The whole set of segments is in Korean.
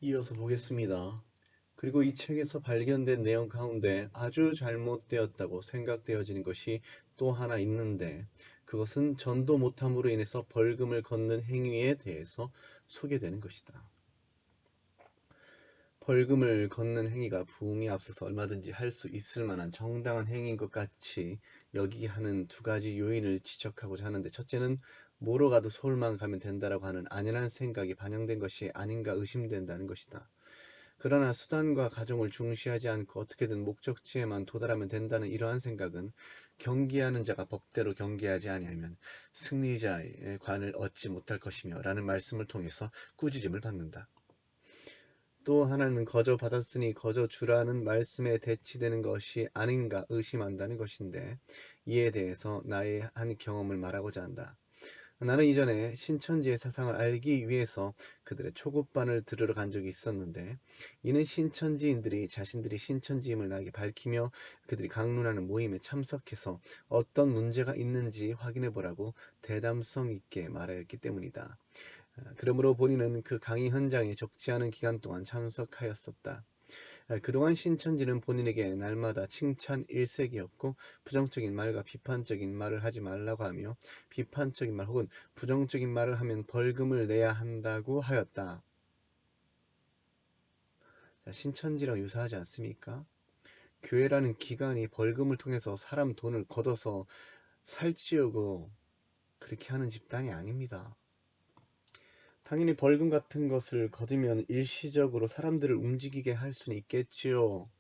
이어서 보겠습니다. 그리고 이 책에서 발견된 내용 가운데 아주 잘못되었다고 생각되어지는 것이 또 하나 있는데, 그것은 전도 못함으로 인해서 벌금을 걷는 행위에 대해서 소개되는 것이다. 벌금을 걷는 행위가 부흥에 앞서서 얼마든지 할 수 있을 만한 정당한 행위인 것 같이 여기게 하는 두 가지 요인을 지적하고자 하는데, 첫째는 뭐로 가도 서울만 가면 된다라고 하는 안연한 생각이 반영된 것이 아닌가 의심된다는 것이다. 그러나 수단과 과정을 중시하지 않고 어떻게든 목적지에만 도달하면 된다는 이러한 생각은, 경기하는 자가 법대로 경기하지 아니하면 승리자의 관을 얻지 못할 것이며 라는 말씀을 통해서 꾸짖음을 받는다. 또 하나는 거저 받았으니 거저 주라는 말씀에 대치되는 것이 아닌가 의심한다는 것인데, 이에 대해서 나의 한 경험을 말하고자 한다. 나는 이전에 신천지의 사상을 알기 위해서 그들의 초급반을 들으러 간 적이 있었는데, 이는 신천지인들이 자신들이 신천지임을 나에게 밝히며 그들이 강론하는 모임에 참석해서 어떤 문제가 있는지 확인해 보라고 대담성 있게 말하였기 때문이다. 그러므로 본인은 그 강의 현장에 적지 않은 기간 동안 참석하였었다. 그동안 신천지는 본인에게 날마다 칭찬 일색이었고, 부정적인 말과 비판적인 말을 하지 말라고 하며, 비판적인 말 혹은 부정적인 말을 하면 벌금을 내야 한다고 하였다. 자, 신천지랑 유사하지 않습니까? 교회라는 기관이 벌금을 통해서 사람 돈을 걷어서 살찌우고 그렇게 하는 집단이 아닙니다. 당연히 벌금 같은 것을 거두면 일시적으로 사람들을 움직이게 할 수는 있겠지요.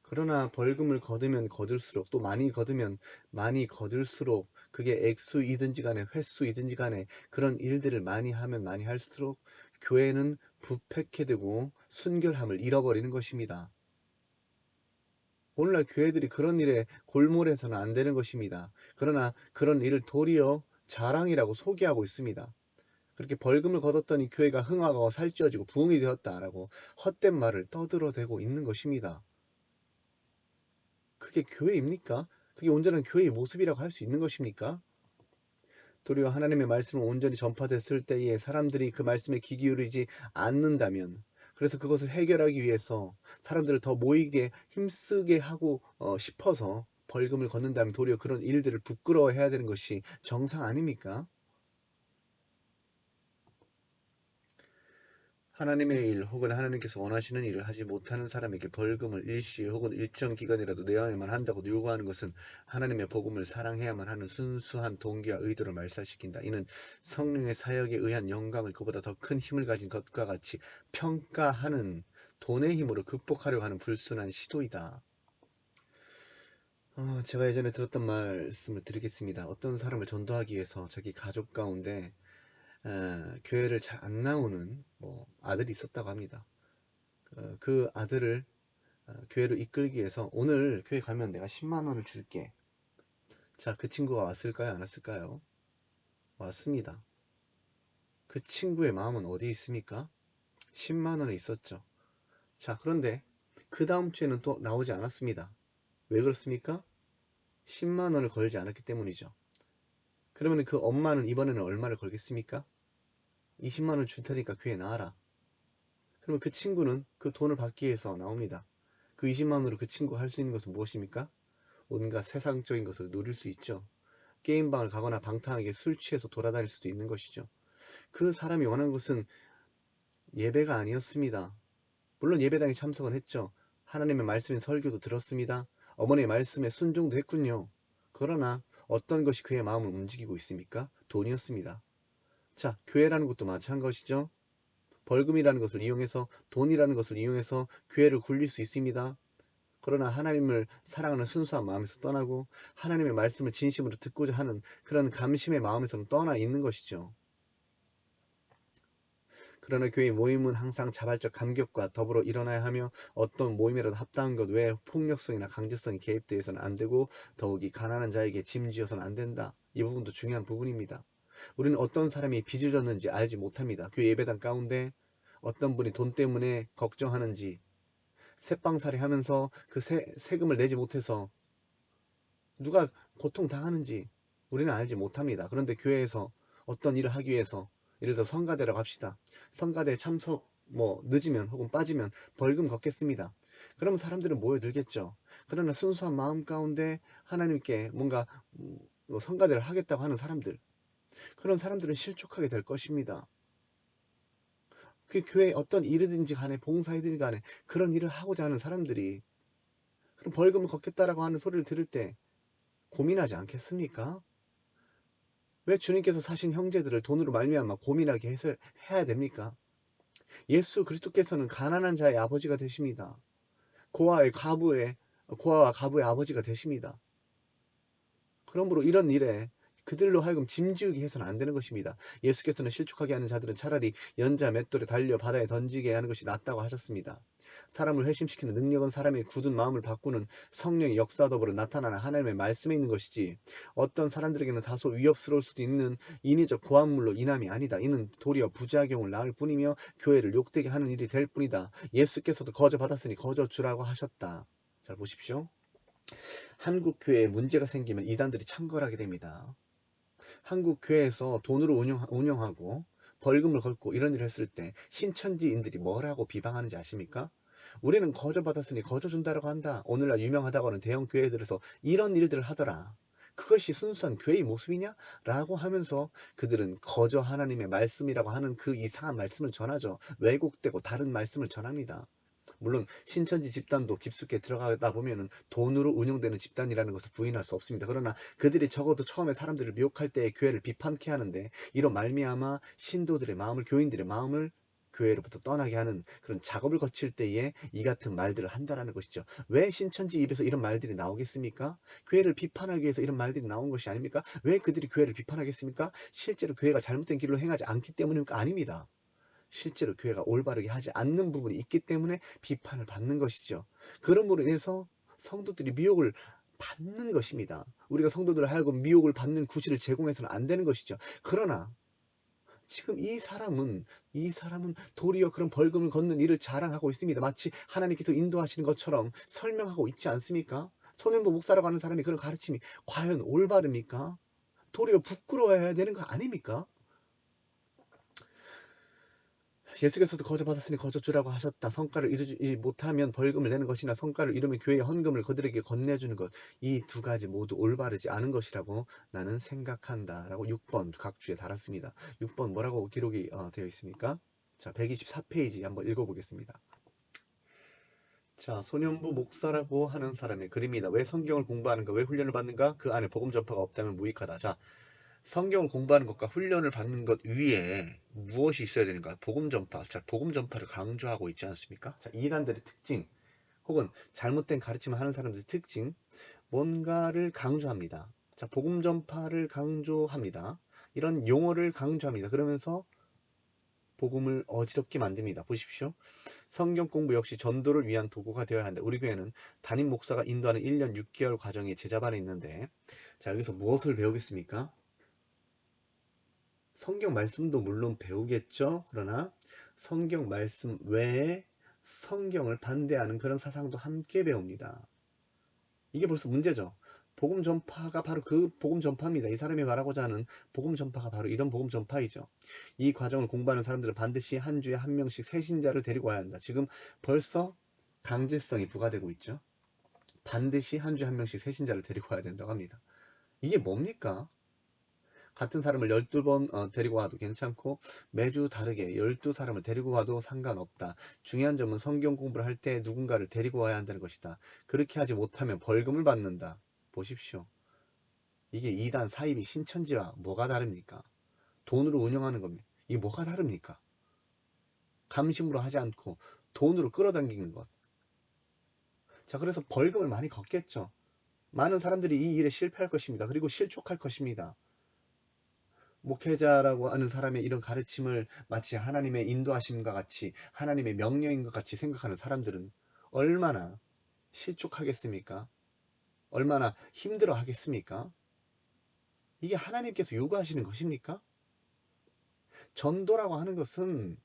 그러나 벌금을 거두면 거둘수록, 또 많이 거두면 많이 거둘수록, 그게 액수이든지 간에 횟수이든지 간에 그런 일들을 많이 하면 많이 할수록 교회는 부패케 되고 순결함을 잃어버리는 것입니다. 오늘날 교회들이 그런 일에 골몰해서는 안 되는 것입니다. 그러나 그런 일을 도리어 자랑이라고 소개하고 있습니다. 그렇게 벌금을 걷었더니 교회가 흥하고 살찌워지고 부흥이 되었다라고 헛된 말을 떠들어대고 있는 것입니다. 그게 교회입니까? 그게 온전한 교회의 모습이라고 할 수 있는 것입니까? 도리어 하나님의 말씀을 온전히 전파됐을 때에 사람들이 그 말씀에 귀 기울이지 않는다면, 그래서 그것을 해결하기 위해서 사람들을 더 모이게 힘쓰게 하고 싶어서 벌금을 걷는다면, 도리어 그런 일들을 부끄러워해야 되는 것이 정상 아닙니까? 하나님의 일 혹은 하나님께서 원하시는 일을 하지 못하는 사람에게 벌금을 일시 혹은 일정 기간이라도 내야만 한다고 요구하는 것은 하나님의 복음을 사랑해야만 하는 순수한 동기와 의도를 말살시킨다. 이는 성령의 사역에 의한 영광을 그보다 더 큰 힘을 가진 것과 같이 평가하는 돈의 힘으로 극복하려고 하는 불순한 시도이다. 제가 예전에 들었던 말씀을 드리겠습니다. 어떤 사람을 전도하기 위해서 자기 가족 가운데 교회를 잘 안 나오는 아들이 있었다고 합니다. 그 아들을 교회로 이끌기 위해서, 오늘 교회 가면 내가 10만 원을 줄게. 자, 그 친구가 왔을까요? 안 왔을까요? 왔습니다. 그 친구의 마음은 어디에 있습니까? 10만 원에 있었죠. 자, 그런데 그 다음 주에는 또 나오지 않았습니다. 왜 그렇습니까? 10만 원을 걸지 않았기 때문이죠. 그러면 그 엄마는 이번에는 얼마를 걸겠습니까? 20만 원을 줄 테니까 교회 나와라. 그러면 그 친구는 그 돈을 받기 위해서 나옵니다. 그 20만 원으로 그 친구가 할 수 있는 것은 무엇입니까? 온갖 세상적인 것을 누릴 수 있죠. 게임방을 가거나 방탕하게 술 취해서 돌아다닐 수도 있는 것이죠. 그 사람이 원한 것은 예배가 아니었습니다. 물론 예배당에 참석은 했죠. 하나님의 말씀인 설교도 들었습니다. 어머니의 말씀에 순종도 했군요. 그러나 어떤 것이 그의 마음을 움직이고 있습니까? 돈이었습니다. 자, 교회라는 것도 마찬가지죠. 벌금이라는 것을 이용해서, 돈이라는 것을 이용해서 교회를 굴릴 수 있습니다. 그러나 하나님을 사랑하는 순수한 마음에서 떠나고 하나님의 말씀을 진심으로 듣고자 하는 그런 감심의 마음에서는 떠나 있는 것이죠. 그러나 교회 모임은 항상 자발적 감격과 더불어 일어나야 하며, 어떤 모임이라도 합당한 것 외에 폭력성이나 강제성이 개입되어서는 안 되고, 더욱이 가난한 자에게 짐지어서는 안 된다. 이 부분도 중요한 부분입니다. 우리는 어떤 사람이 빚을 졌는지 알지 못합니다. 교회 예배당 가운데 어떤 분이 돈 때문에 걱정하는지, 새빵살이 하면서 그 세금을 내지 못해서 누가 고통당하는지 우리는 알지 못합니다. 그런데 교회에서 어떤 일을 하기 위해서, 예를 들어 성가대라고 합시다. 성가대에 참석 뭐 늦으면 혹은 빠지면 벌금 걷겠습니다. 그러면 사람들은 모여들겠죠. 그러나 순수한 마음 가운데 하나님께 뭔가 뭐 성가대를 하겠다고 하는 사람들, 그런 사람들은 실족하게 될 것입니다. 그 교회 어떤 일이든지 간에 봉사이든지 간에 그런 일을 하고자 하는 사람들이 그럼 벌금을 걷겠다라고 하는 소리를 들을 때 고민하지 않겠습니까? 왜 주님께서 사신 형제들을 돈으로 말미암아 고민하게 해서 해야 됩니까? 예수 그리스도께서는 가난한 자의 아버지가 되십니다. 고아와 가부의 아버지가 되십니다. 그러므로 이런 일에 그들로 하여금 짐지우게 해서는 안 되는 것입니다. 예수께서는 실족하게 하는 자들은 차라리 연자 맷돌에 달려 바다에 던지게 하는 것이 낫다고 하셨습니다. 사람을 회심시키는 능력은 사람의 굳은 마음을 바꾸는 성령의 역사 더불어 나타나는 하나님의 말씀에 있는 것이지, 어떤 사람들에게는 다소 위협스러울 수도 있는 인위적 고함물로 인함이 아니다. 이는 도리어 부작용을 낳을 뿐이며 교회를 욕되게 하는 일이 될 뿐이다. 예수께서도 거저 받았으니 거저 주라고 하셨다. 잘 보십시오. 한국 교회에 문제가 생기면 이단들이 창궐하게 됩니다. 한국 교회에서 돈으로 운영하고 벌금을 걸고 이런 일을 했을 때 신천지인들이 뭐라고 비방하는지 아십니까? 우리는 거저 받았으니 거저 준다라고 한다. 오늘날 유명하다고 하는 대형 교회들에서 이런 일들을 하더라. 그것이 순수한 교회의 모습이냐? 라고 하면서 그들은 거저 하나님의 말씀이라고 하는 그 이상한 말씀을 전하죠. 왜곡되고 다른 말씀을 전합니다. 물론 신천지 집단도 깊숙이 들어가다 보면은 돈으로 운영되는 집단이라는 것을 부인할 수 없습니다. 그러나 그들이 적어도 처음에 사람들을 미혹할 때 교회를 비판케 하는데, 이런 말미암아 신도들의 마음을, 교인들의 마음을 교회로부터 떠나게 하는 그런 작업을 거칠 때에 이 같은 말들을 한다라는 것이죠. 왜 신천지 입에서 이런 말들이 나오겠습니까? 교회를 비판하기 위해서 이런 말들이 나온 것이 아닙니까? 왜 그들이 교회를 비판하겠습니까? 실제로 교회가 잘못된 길로 행하지 않기 때문입니까? 아닙니다. 실제로 교회가 올바르게 하지 않는 부분이 있기 때문에 비판을 받는 것이죠. 그러므로 인해서 성도들이 미혹을 받는 것입니다. 우리가 성도들을 하여금 미혹을 받는 구실을 제공해서는 안 되는 것이죠. 그러나 지금 이 사람은 도리어 그런 벌금을 걷는 일을 자랑하고 있습니다. 마치 하나님께서 인도하시는 것처럼 설명하고 있지 않습니까? 소년부 목사라고 하는 사람이 그런 가르침이 과연 올바릅니까? 도리어 부끄러워해야 되는 거 아닙니까? 예수께서도 거저 받았으니 거저 주라고 하셨다. 성과를 이루지 못하면 벌금을 내는 것이나 성과를 이루면 교회의 헌금을 그들에게 건네주는 것, 이 두 가지 모두 올바르지 않은 것이라고 나는 생각한다 라고 6번 각주에 달았습니다. 6번 뭐라고 기록이 되어 있습니까? 자, 124페이지 한번 읽어보겠습니다. 자, 소년부 목사라고 하는 사람의 글입니다. 왜 성경을 공부하는가? 왜 훈련을 받는가? 그 안에 복음 전파가 없다면 무익하다. 자, 성경을 공부하는 것과 훈련을 받는 것 위에 무엇이 있어야 되는가? 복음 전파. 자, 복음 전파를 강조하고 있지 않습니까? 자, 이단들의 특징, 혹은 잘못된 가르침을 하는 사람들의 특징, 뭔가를 강조합니다. 자, 복음 전파를 강조합니다. 이런 용어를 강조합니다. 그러면서 복음을 어지럽게 만듭니다. 보십시오. 성경 공부 역시 전도를 위한 도구가 되어야 한다. 우리 교회는 담임 목사가 인도하는 1년 6개월 과정이 제자반에 있는데, 자, 여기서 무엇을 배우겠습니까? 성경 말씀도 물론 배우겠죠. 그러나 성경 말씀 외에 성경을 반대하는 그런 사상도 함께 배웁니다. 이게 벌써 문제죠. 복음 전파가 바로 그 복음 전파입니다. 이 사람이 말하고자 하는 복음 전파가 바로 이런 복음 전파이죠. 이 과정을 공부하는 사람들은 반드시 한 주에 한 명씩 새신자를 데리고 와야 한다. 지금 벌써 강제성이 부과되고 있죠. 반드시 한 주에 한 명씩 새신자를 데리고 와야 된다고 합니다. 이게 뭡니까? 같은 사람을 12번 데리고 와도 괜찮고, 매주 다르게 12사람을 데리고 와도 상관없다. 중요한 점은 성경 공부를 할 때 누군가를 데리고 와야 한다는 것이다. 그렇게 하지 못하면 벌금을 받는다. 보십시오. 이게 이단 사입이 신천지와 뭐가 다릅니까? 돈으로 운영하는 겁니다. 이게 뭐가 다릅니까? 감심으로 하지 않고 돈으로 끌어당기는 것. 자, 그래서 벌금을 많이 걷겠죠. 많은 사람들이 이 일에 실패할 것입니다. 그리고 실족할 것입니다. 목회자라고 하는 사람의 이런 가르침을 마치 하나님의 인도하심과 같이, 하나님의 명령인 것 같이 생각하는 사람들은 얼마나 실족하겠습니까? 얼마나 힘들어 하겠습니까? 이게 하나님께서 요구하시는 것입니까? 전도라고 하는 것은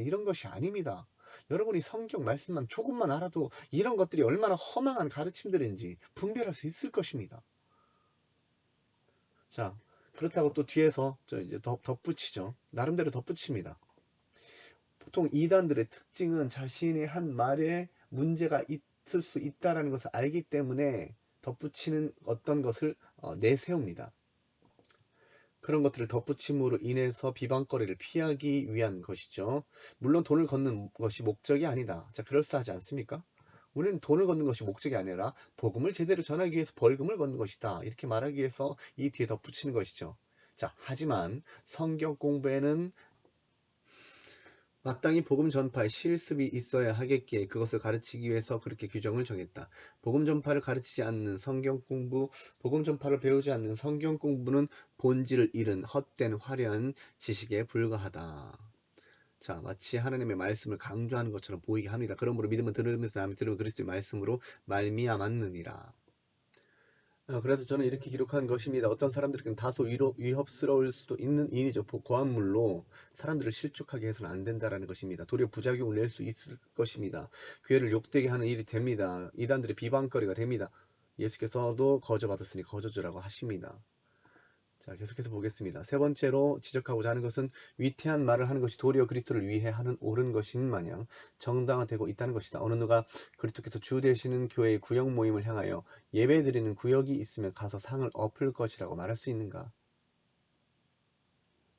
이런 것이 아닙니다. 여러분이 성경 말씀만 조금만 알아도 이런 것들이 얼마나 허망한 가르침들인지 분별할 수 있을 것입니다. 자, 그렇다고 또 뒤에서 이제 덧붙이죠. 나름대로 덧붙입니다. 보통 이단들의 특징은 자신의 한 말에 문제가 있을 수 있다라는 것을 알기 때문에 덧붙이는 어떤 것을 내세웁니다. 그런 것들을 덧붙임으로 인해서 비방거리를 피하기 위한 것이죠. 물론 돈을 걷는 것이 목적이 아니다. 자, 그럴싸하지 않습니까? 우리는 돈을 걷는 것이 목적이 아니라 복음을 제대로 전하기 위해서 벌금을 걷는 것이다. 이렇게 말하기 위해서 이 뒤에 덧붙이는 것이죠. 자, 하지만 성경 공부에는 마땅히 복음 전파에 실습이 있어야 하겠기에 그것을 가르치기 위해서 그렇게 규정을 정했다. 복음 전파를 가르치지 않는 성경 공부, 복음 전파를 배우지 않는 성경 공부는 본질을 잃은 헛된 화려한 지식에 불과하다. 자, 마치 하나님의 말씀을 강조하는 것처럼 보이게 합니다. 그러므로 믿음은 들으면서 남이 들으면 그리스도의 말씀으로 말미암았느니라. 그래서 저는 이렇게 기록한 것입니다. 어떤 사람들에게는 다소 위협스러울 수도 있는 인이죠. 고한물로 사람들을 실족하게 해서는 안 된다라는 것입니다. 도리어 부작용을 낼 수 있을 것입니다. 교회를 욕되게 하는 일이 됩니다. 이단들의 비방거리가 됩니다. 예수께서도 거저받았으니 거저주라고 하십니다. 자, 계속해서 보겠습니다. 세 번째로 지적하고자 하는 것은 위태한 말을 하는 것이 도리어 그리스도를 위해 하는 옳은 것인 마냥 정당화되고 있다는 것이다. 어느 누가 그리스도께서 주 되시는 교회의 구역 모임을 향하여 예배드리는 구역이 있으면 가서 상을 엎을 것이라고 말할 수 있는가?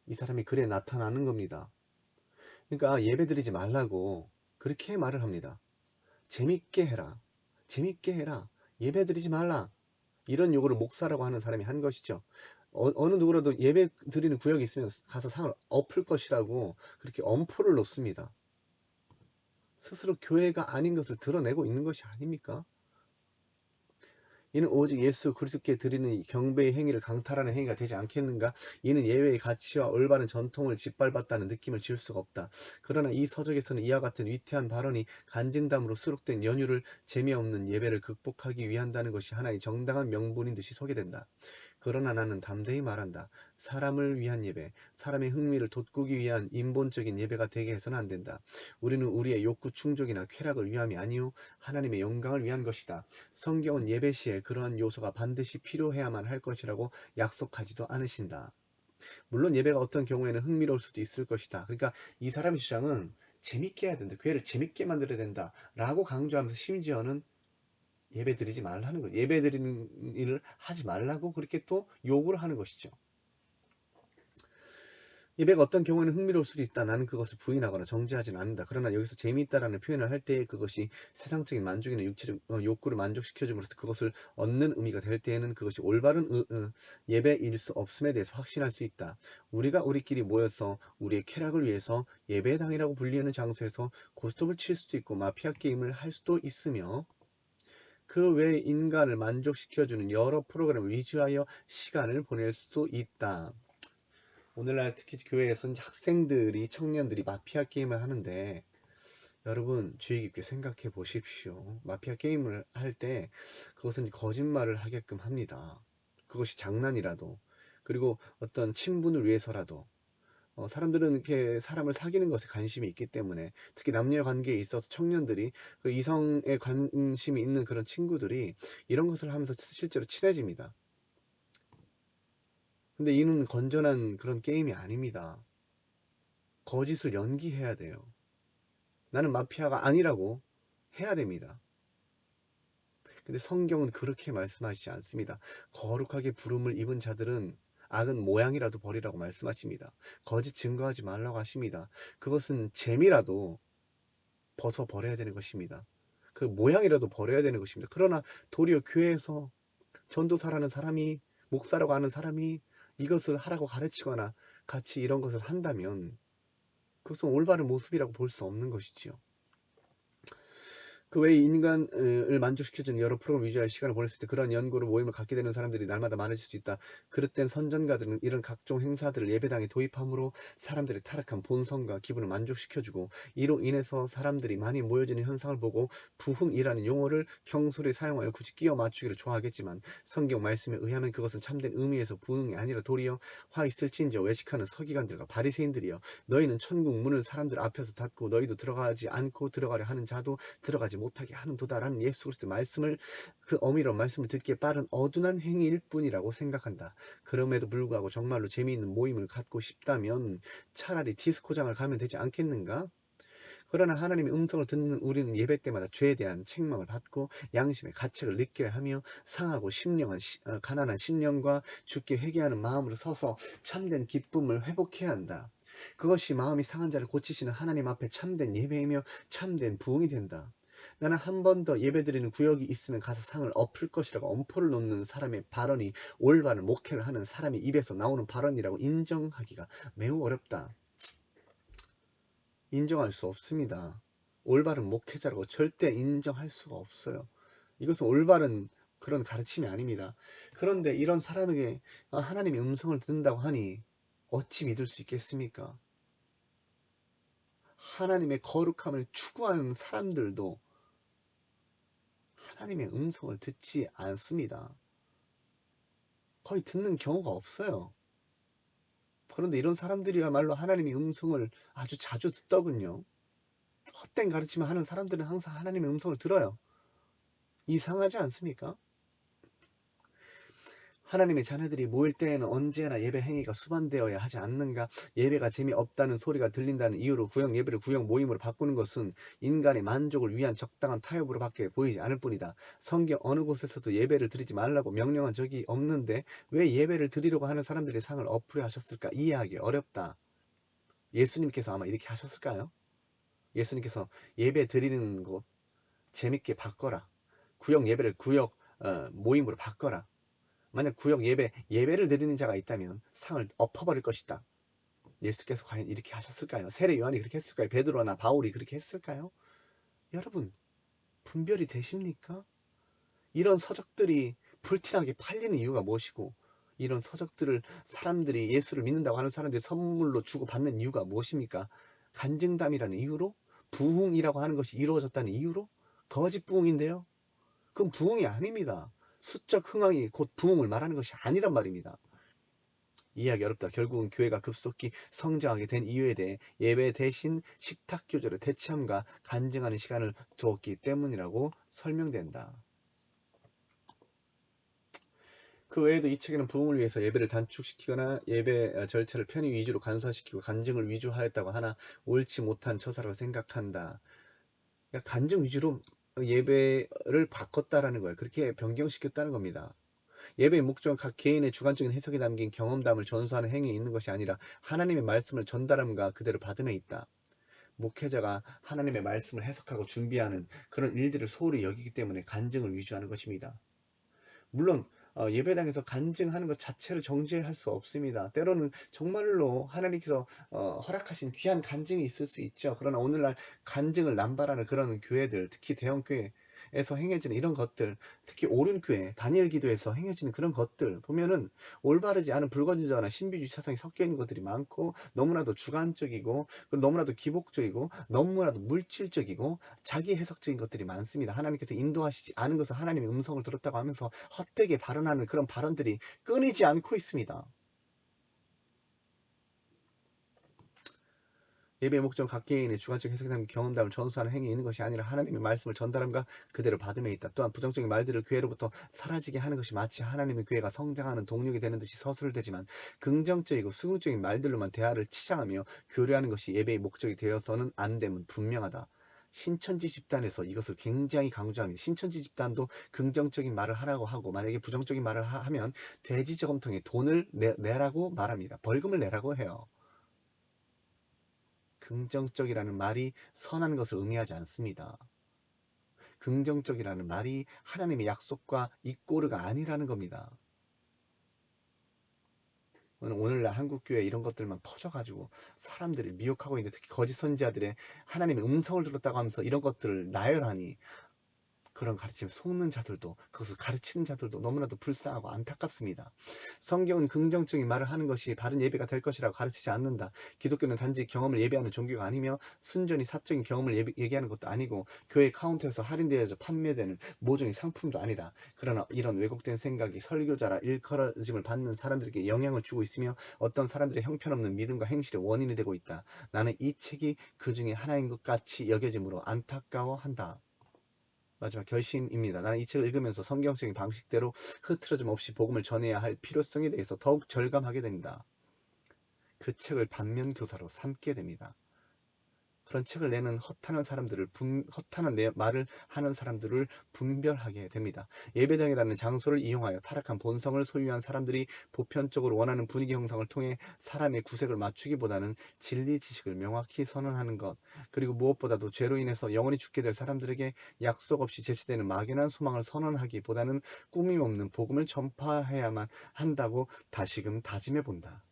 이 사람이 글에 나타나는 겁니다. 그러니까 예배드리지 말라고 그렇게 말을 합니다. 재밌게 해라. 재밌게 해라. 예배드리지 말라. 이런 요구를 목사라고 하는 사람이 한 것이죠. 어느 누구라도 예배 드리는 구역이 있으면 가서 상을 엎을 것이라고 그렇게 엄포를 놓습니다. 스스로 교회가 아닌 것을 드러내고 있는 것이 아닙니까? 이는 오직 예수 그리스도께 드리는 경배의 행위를 강탈하는 행위가 되지 않겠는가? 이는 예외의 가치와 올바른 전통을 짓밟았다는 느낌을 지울 수가 없다. 그러나 이 서적에서는 이와 같은 위태한 발언이 간증담으로 수록된 연유를 재미없는 예배를 극복하기 위한다는 것이 하나의 정당한 명분인 듯이 소개된다. 그러나 나는 담대히 말한다. 사람을 위한 예배, 사람의 흥미를 돋구기 위한 인본적인 예배가 되게 해서는 안 된다. 우리는 우리의 욕구 충족이나 쾌락을 위함이 아니요 하나님의 영광을 위한 것이다. 성경은 예배 시에 그러한 요소가 반드시 필요해야만 할 것이라고 약속하지도 않으신다. 물론 예배가 어떤 경우에는 흥미로울 수도 있을 것이다. 그러니까 이 사람의 주장은 재밌게 해야 된다. 교회를 재밌게 만들어야 된다. 라고 강조하면서 심지어는 예배 드리지 말라는 거죠. 예배 드리는 일을 하지 말라고 그렇게 또 요구를 하는 것이죠. 예배가 어떤 경우에는 흥미로울 수도 있다. 나는 그것을 부인하거나 정죄하지는 않는다. 그러나 여기서 재미있다라는 표현을 할 때 그것이 세상적인 만족이나 육체적 욕구를 만족시켜줌으로써 그것을 얻는 의미가 될 때에는 그것이 올바른 예배일 수 없음에 대해서 확신할 수 있다. 우리가 우리끼리 모여서 우리의 쾌락을 위해서 예배당이라고 불리는 장소에서 고스톱을 칠 수도 있고 마피아 게임을 할 수도 있으며 그 외에 인간을 만족시켜주는 여러 프로그램을 위주하여 시간을 보낼 수도 있다. 오늘날 특히 교회에서는 학생들이 청년들이 마피아 게임을 하는데 여러분 주의 깊게 생각해 보십시오. 마피아 게임을 할 때 그것은 거짓말을 하게끔 합니다. 그것이 장난이라도 그리고 어떤 친분을 위해서라도 사람들은 이렇게 사람을 사귀는 것에 관심이 있기 때문에 특히 남녀 관계에 있어서 청년들이 그 이성에 관심이 있는 그런 친구들이 이런 것을 하면서 실제로 친해집니다. 근데 이는 건전한 그런 게임이 아닙니다. 거짓을 연기해야 돼요. 나는 마피아가 아니라고 해야 됩니다. 근데 성경은 그렇게 말씀하시지 않습니다. 거룩하게 부름을 입은 자들은 악은 모양이라도 버리라고 말씀하십니다. 거짓 증거하지 말라고 하십니다. 그것은 재미라도 벗어버려야 되는 것입니다. 그 모양이라도 버려야 되는 것입니다. 그러나 도리어 교회에서 전도사라는 사람이 목사라고 하는 사람이 이것을 하라고 가르치거나 같이 이런 것을 한다면 그것은 올바른 모습이라고 볼 수 없는 것이지요. 그 외에 인간을 만족시켜주는 여러 프로그램 위주의 시간을 보냈을 때 그런 연구로 모임을 갖게 되는 사람들이 날마다 많아질 수 있다. 그릇된 선전가들은 이런 각종 행사들을 예배당에 도입함으로 사람들의 타락한 본성과 기분을 만족시켜주고 이로 인해서 사람들이 많이 모여지는 현상을 보고 부흥이라는 용어를 경솔히 사용하여 굳이 끼워 맞추기를 좋아하겠지만 성경 말씀에 의하면 그것은 참된 의미에서 부흥이 아니라 도리어 화 있을진저 외식하는 서기관들과 바리새인들이여 너희는 천국 문을 사람들 앞에서 닫고 너희도 들어가지 않고 들어가려 하는 자도 들어가지 못하게 하는도다라는 예수 그리스도의 말씀을 그 어미로운 말씀을 듣기에 빠른 어둔한 행위일 뿐이라고 생각한다. 그럼에도 불구하고 정말로 재미있는 모임을 갖고 싶다면 차라리 디스코장을 가면 되지 않겠는가? 그러나 하나님의 음성을 듣는 우리는 예배 때마다 죄에 대한 책망을 받고 양심의 가책을 느껴야 하며 상하고 가난한 심령과 주께 회개하는 마음으로 서서 참된 기쁨을 회복해야 한다. 그것이 마음이 상한 자를 고치시는 하나님 앞에 참된 예배이며 참된 부흥이 된다. 나는 한 번 더 예배드리는 구역이 있으면 가서 상을 엎을 것이라고 엄포를 놓는 사람의 발언이 올바른 목회를 하는 사람의 입에서 나오는 발언이라고 인정하기가 매우 어렵다. 인정할 수 없습니다. 올바른 목회자라고 절대 인정할 수가 없어요. 이것은 올바른 그런 가르침이 아닙니다. 그런데 이런 사람에게 하나님의 음성을 듣는다고 하니 어찌 믿을 수 있겠습니까? 하나님의 거룩함을 추구하는 사람들도 하나님의 음성을 듣지 않습니다. 거의 듣는 경우가 없어요. 그런데 이런 사람들이야말로 하나님의 음성을 아주 자주 듣더군요. 헛된 가르침을 하는 사람들은 항상 하나님의 음성을 들어요. 이상하지 않습니까? 하나님의 자녀들이 모일 때에는 언제나 예배 행위가 수반되어야 하지 않는가? 예배가 재미없다는 소리가 들린다는 이유로 구역 예배를 구역 모임으로 바꾸는 것은 인간의 만족을 위한 적당한 타협으로 밖에 보이지 않을 뿐이다. 성경 어느 곳에서도 예배를 드리지 말라고 명령한 적이 없는데 왜 예배를 드리려고 하는 사람들의 상을 엎으려 하셨을까? 이해하기 어렵다. 예수님께서 아마 이렇게 하셨을까요? 예수님께서 예배 드리는 곳 재밌게 바꿔라. 구역 예배를 구역 모임으로 바꿔라. 만약 구역 예배를 드리는 자가 있다면 상을 엎어버릴 것이다. 예수께서 과연 이렇게 하셨을까요? 세례 요한이 그렇게 했을까요? 베드로나 바울이 그렇게 했을까요? 여러분, 분별이 되십니까? 이런 서적들이 불티나게 팔리는 이유가 무엇이고, 이런 서적들을 사람들이 예수를 믿는다고 하는 사람들이 선물로 주고 받는 이유가 무엇입니까? 간증담이라는 이유로? 부흥이라고 하는 것이 이루어졌다는 이유로? 거짓 부흥인데요. 그건 부흥이 아닙니다. 수적 흥황이 곧 부흥을 말하는 것이 아니란 말입니다. 이해하기 어렵다. 결국은 교회가 급속히 성장하게 된 이유에 대해 예배 대신 식탁 교제로 대체함과 간증하는 시간을 두었기 때문이라고 설명된다. 그 외에도 이 책에는 부흥을 위해서 예배를 단축시키거나 예배 절차를 편의 위주로 간소화시키고 간증을 위주하였다고 하나 옳지 못한 처사라고 생각한다. 그러니까 간증 위주로 예배를 바꿨다라는 거예요. 그렇게 변경시켰다는 겁니다. 예배의 목적은 각 개인의 주관적인 해석이 담긴 경험담을 전수하는 행위에 있는 것이 아니라 하나님의 말씀을 전달함과 그대로 받음에 있다. 목회자가 하나님의 말씀을 해석하고 준비하는 그런 일들을 소홀히 여기기 때문에 간증을 위주하는 것입니다. 물론 예배당에서 간증하는 것 자체를 정죄할 수 없습니다. 때로는 정말로 하나님께서 허락하신 귀한 간증이 있을 수 있죠. 그러나 오늘날 간증을 남발하는 그런 교회들, 특히 대형교회에서 행해지는 이런 것들, 특히 오륜교회, 다니엘 기도에서 행해지는 그런 것들 보면은 올바르지 않은 불건전하나 신비주의 사상이 섞여 있는 것들이 많고, 너무나도 주관적이고 너무나도 기복적이고 너무나도 물질적이고 자기 해석적인 것들이 많습니다. 하나님께서 인도하시지 않은 것을 하나님의 음성을 들었다고 하면서 헛되게 발언하는 그런 발언들이 끊이지 않고 있습니다. 예배의 목적 각 개인의 주관적 해석이 담긴 경험담을 전수하는 행위에 있는 것이 아니라 하나님의 말씀을 전달함과 그대로 받음에 있다. 또한 부정적인 말들을 교회로부터 사라지게 하는 것이 마치 하나님의 교회가 성장하는 동력이 되는 듯이 서술되지만, 긍정적이고 수긍적인 말들로만 대화를 치장하며 교류하는 것이 예배의 목적이 되어서는 안 됨은 분명하다. 신천지 집단에서 이것을 굉장히 강조합니다. 신천지 집단도 긍정적인 말을 하라고 하고, 만약에 부정적인 말을 하면 돼지 저금통에 돈을 내라고 말합니다. 벌금을 내라고 해요. 긍정적이라는 말이 선한 것을 의미하지 않습니다. 긍정적이라는 말이 하나님의 약속과 이꼬르가 아니라는 겁니다. 오늘날 한국교회 이런 것들만 퍼져가지고 사람들을 미혹하고 있는데, 특히 거짓 선지자들의 하나님의 음성을 들었다고 하면서 이런 것들을 나열하니, 그런 가르침에 속는 자들도, 그것을 가르치는 자들도 너무나도 불쌍하고 안타깝습니다. 성경은 긍정적인 말을 하는 것이 바른 예배가 될 것이라고 가르치지 않는다. 기독교는 단지 경험을 예배하는 종교가 아니며 순전히 사적인 경험을 얘기하는 것도 아니고, 교회 카운터에서 할인되어져 판매되는 모종의 상품도 아니다. 그러나 이런 왜곡된 생각이 설교자라 일컬어짐을 받는 사람들에게 영향을 주고 있으며 어떤 사람들의 형편없는 믿음과 행실의 원인이 되고 있다. 나는 이 책이 그 중에 하나인 것 같이 여겨지므로 안타까워한다. 마지막 결심입니다. 나는 이 책을 읽으면서 성경적인 방식대로 흐트러짐 없이 복음을 전해야 할 필요성에 대해서 더욱 절감하게 됩니다. 그 책을 반면교사로 삼게 됩니다. 그런 책을 내는 허탄한 사람들을 허탄한 말을 하는 사람들을 분별하게 됩니다. 예배당이라는 장소를 이용하여 타락한 본성을 소유한 사람들이 보편적으로 원하는 분위기 형성을 통해 사람의 구색을 맞추기보다는 진리 지식을 명확히 선언하는 것, 그리고 무엇보다도 죄로 인해서 영원히 죽게 될 사람들에게 약속 없이 제시되는 막연한 소망을 선언하기보다는 꾸밈 없는 복음을 전파해야만 한다고 다시금 다짐해 본다.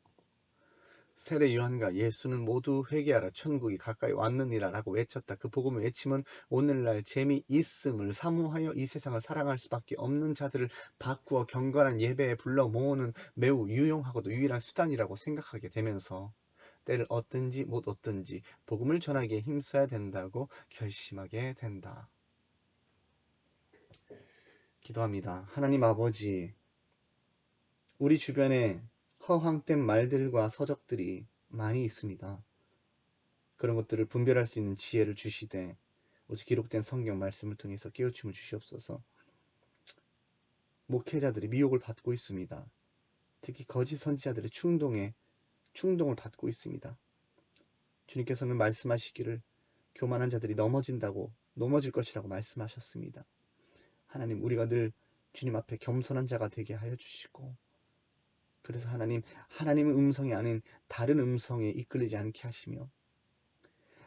세례 요한과 예수는 모두 회개하라 천국이 가까이 왔느니라 라고 외쳤다. 그 복음의 외침은 오늘날 재미있음을 사모하여 이 세상을 사랑할 수밖에 없는 자들을 바꾸어 경건한 예배에 불러 모으는 매우 유용하고도 유일한 수단이라고 생각하게 되면서 때를 얻든지 못 얻든지 복음을 전하기에 힘써야 된다고 결심하게 된다. 기도합니다. 하나님 아버지, 우리 주변에 허황된 말들과 서적들이 많이 있습니다. 그런 것들을 분별할 수 있는 지혜를 주시되 오직 기록된 성경 말씀을 통해서 깨우침을 주시옵소서. 목회자들이 미혹을 받고 있습니다. 특히 거짓 선지자들의 충동을 받고 있습니다. 주님께서는 말씀하시기를 교만한 자들이 넘어질 것이라고 말씀하셨습니다. 하나님, 우리가 늘 주님 앞에 겸손한 자가 되게 하여 주시고, 그래서 하나님의 음성이 아닌 다른 음성에 이끌리지 않게 하시며,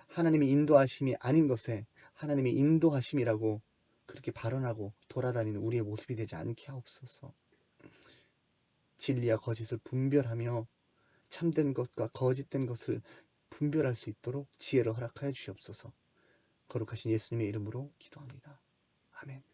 하나님의 인도하심이 아닌 것에 하나님의 인도하심이라고 그렇게 발언하고 돌아다니는 우리의 모습이 되지 않게 하옵소서. 진리와 거짓을 분별하며 참된 것과 거짓된 것을 분별할 수 있도록 지혜를 허락하여 주시옵소서. 거룩하신 예수님의 이름으로 기도합니다. 아멘.